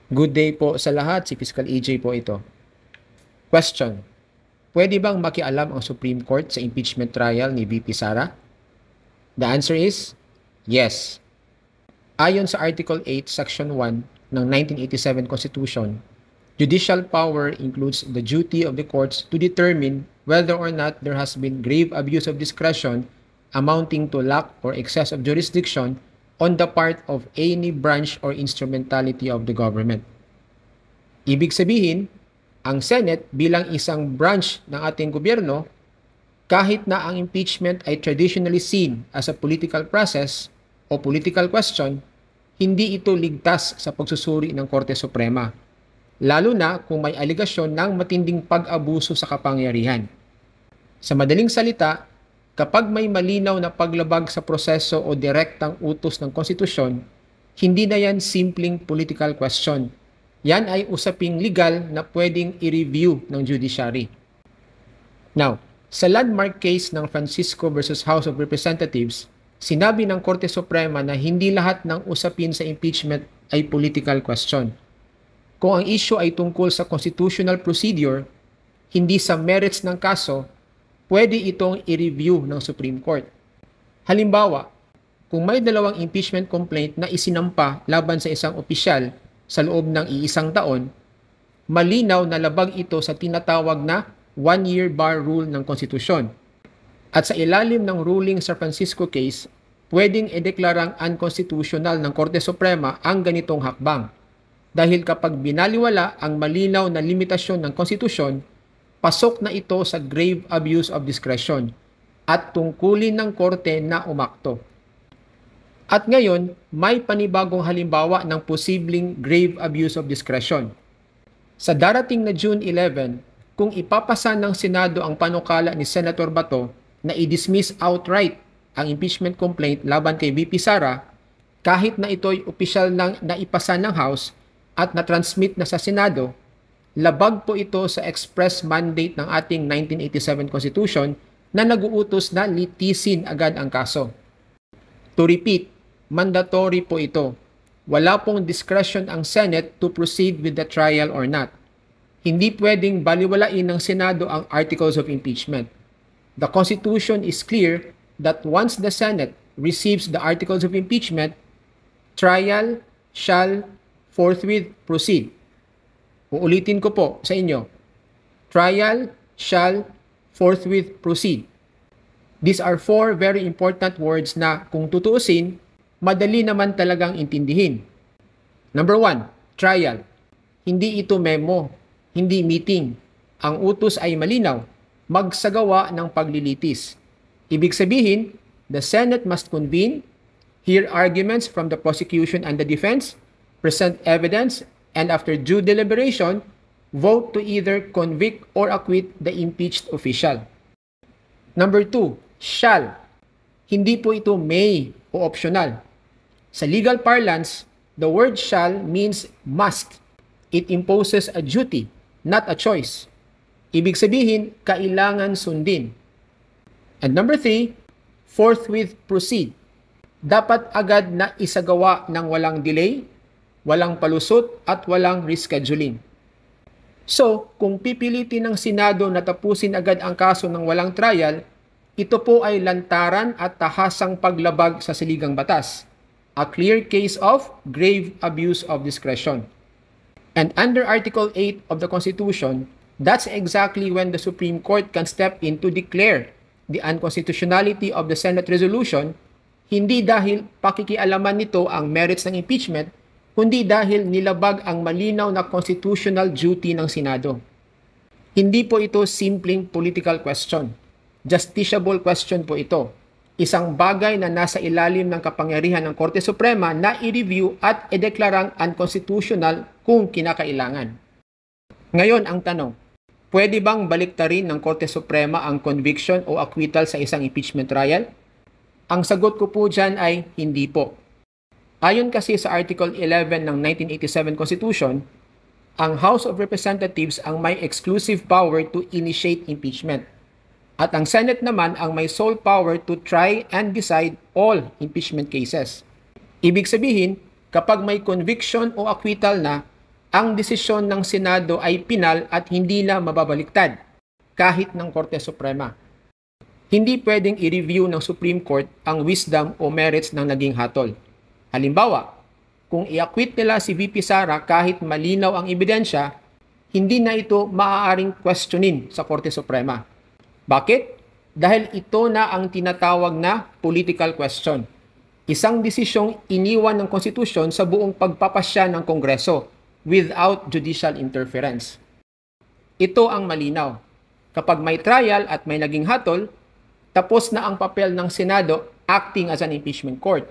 Good day po sa lahat, si Fiscal EJ po ito. Question: Pwede bang makialam ang Supreme Court sa impeachment trial ni VP Sara? The answer is yes. Ayon sa Article 8, Section 1 ng 1987 Constitution, judicial power includes the duty of the courts to determine whether or not there has been grave abuse of discretion amounting to lack or excess of jurisdiction on the part of any branch or instrumentality of the government. Ibig sabihin, ang Senate bilang isang branch ng ating gobyerno, kahit na ang impeachment ay traditionally seen as a political process o political question, hindi ito ligtas sa pagsusuri ng Korte Suprema, lalo na kung may aligasyon ng matinding pag-abuso sa kapangyarihan. Sa madaling salita, kapag may malinaw na paglabag sa proseso o direktang utos ng konstitusyon, hindi na yan simpleng political question. Yan ay usaping legal na pwedeng i-review ng judiciary. Now, sa landmark case ng Francisco versus House of Representatives, sinabi ng Korte Suprema na hindi lahat ng usapin sa impeachment ay political question. Kung ang issue ay tungkol sa constitutional procedure, hindi sa merits ng kaso, pwede itong i-review ng Supreme Court. Halimbawa, kung may dalawang impeachment complaint na isinampa laban sa isang opisyal sa loob ng iisang taon, malinaw na labag ito sa tinatawag na one-year bar rule ng konstitusyon. At sa ilalim ng ruling sa Francisco case, pwedeng ideklarang unconstitutional ng Korte Suprema ang ganitong hakbang. Dahil kapag binaliwala ang malinaw na limitasyon ng konstitusyon, pasok na ito sa grave abuse of discretion at tungkulin ng korte na umakto. At ngayon, may panibagong halimbawa ng posibleng grave abuse of discretion. Sa darating na June 11, kung ipapasa ng Senado ang panukala ni Senator Bato na i-dismiss outright ang impeachment complaint laban kay VP Sara, kahit na ito'y opisyal nang naipasa ng House at na-transmit na sa Senado, labag po ito sa express mandate ng ating 1987 Constitution na nag-uutos na litisin agad ang kaso. To repeat, mandatory po ito. Wala pong discretion ang Senate to proceed with the trial or not. Hindi pwedeng baliwalain ng Senado ang articles of impeachment. The Constitution is clear that once the Senate receives the articles of impeachment, trial shall forthwith proceed. Uulitin ko po sa inyo. Trial shall forthwith proceed. These are four very important words na kung tutuusin, madali naman talagang intindihin. Number 1, trial. Hindi ito memo, hindi meeting. Ang utos ay malinaw, magsagawa ng paglilitis. Ibig sabihin, the Senate must convene, hear arguments from the prosecution and the defense, present evidence, and after due deliberation, vote to either convict or acquit the impeached official. Number 2, shall. Hindi po ito may o optional. Sa legal parlance, the word shall means must. It imposes a duty, not a choice. Ibig sabihin, kailangan sundin. And number 3, forthwith proceed. Dapat agad na isagawa ng walang delay, walang palusot at walang rescheduling. So, kung pipilitin ng Senado na tapusin agad ang kaso ng walang trial, ito po ay lantaran at tahasang paglabag sa saligang batas. A clear case of grave abuse of discretion. And under Article 8 of the Constitution, that's exactly when the Supreme Court can step in to declare the unconstitutionality of the Senate resolution, hindi dahil pakikialaman nito ang merits ng impeachment, kundi dahil nilabag ang malinaw na constitutional duty ng Senado. Hindi po ito simpleng political question. Justiciable question po ito. Isang bagay na nasa ilalim ng kapangyarihan ng Korte Suprema na i-review at ideklarang unconstitutional kung kinakailangan. Ngayon ang tanong, pwede bang baliktarin ng Korte Suprema ang conviction o acquittal sa isang impeachment trial? Ang sagot ko po dyan ay hindi po. Ayon kasi sa Article 11 ng 1987 Constitution, ang House of Representatives ang may exclusive power to initiate impeachment. At ang Senate naman ang may sole power to try and decide all impeachment cases. Ibig sabihin, kapag may conviction o acquittal na, ang desisyon ng Senado ay pinal at hindi na mababaliktad kahit ng Korte Suprema. Hindi pwedeng i-review ng Supreme Court ang wisdom o merits ng naging hatol. Halimbawa, kung i-acquit nila si VP Sara kahit malinaw ang ebidensya, hindi na ito maaaring questionin sa Korte Suprema. Bakit? Dahil ito na ang tinatawag na political question. Isang desisyong iniwan ng konstitusyon sa buong pagpapasya ng Kongreso without judicial interference. Ito ang malinaw. Kapag may trial at may naging hatol, tapos na ang papel ng Senado acting as an impeachment court.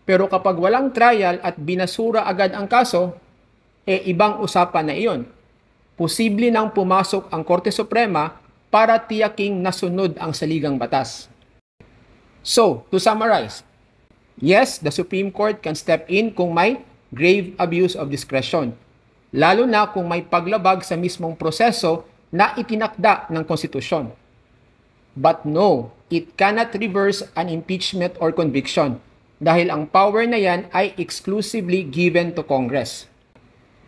Pero kapag walang trial at binasura agad ang kaso, ibang usapan na iyon. Posible nang pumasok ang Korte Suprema para tiyaking nasunod ang saligang batas. So, to summarize, yes, the Supreme Court can step in kung may grave abuse of discretion, lalo na kung may paglabag sa mismong proseso na itinakda ng konstitusyon. But no, it cannot reverse an impeachment or conviction dahil ang power na yan ay exclusively given to Congress.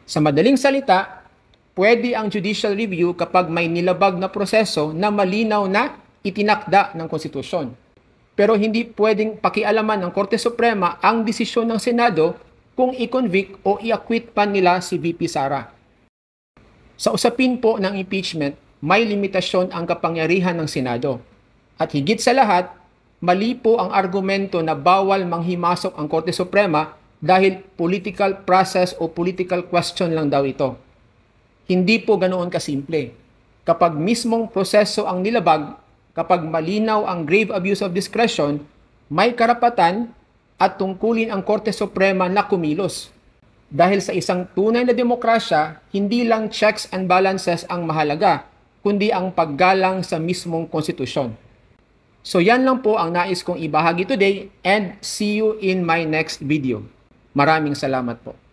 Sa madaling salita, pwede ang judicial review kapag may nilabag na proseso na malinaw na itinakda ng konstitusyon. Pero hindi pwedeng pakialaman ng Korte Suprema ang desisyon ng Senado kung i-convict o i-acquit pa nila si VP Sara. Sa usapin po ng impeachment, may limitasyon ang kapangyarihan ng Senado. At higit sa lahat, mali po ang argumento na bawal manghimasok ang Korte Suprema dahil political process o political question lang daw ito. Hindi po ganoon kasimple. Kapag mismong proseso ang nilabag, kapag malinaw ang grave abuse of discretion, may karapatan at tungkulin ang Korte Suprema na kumilos. Dahil sa isang tunay na demokrasya, hindi lang checks and balances ang mahalaga, kundi ang paggalang sa mismong konstitusyon. So yan lang po ang nais kong ibahagi today and see you in my next video. Maraming salamat po.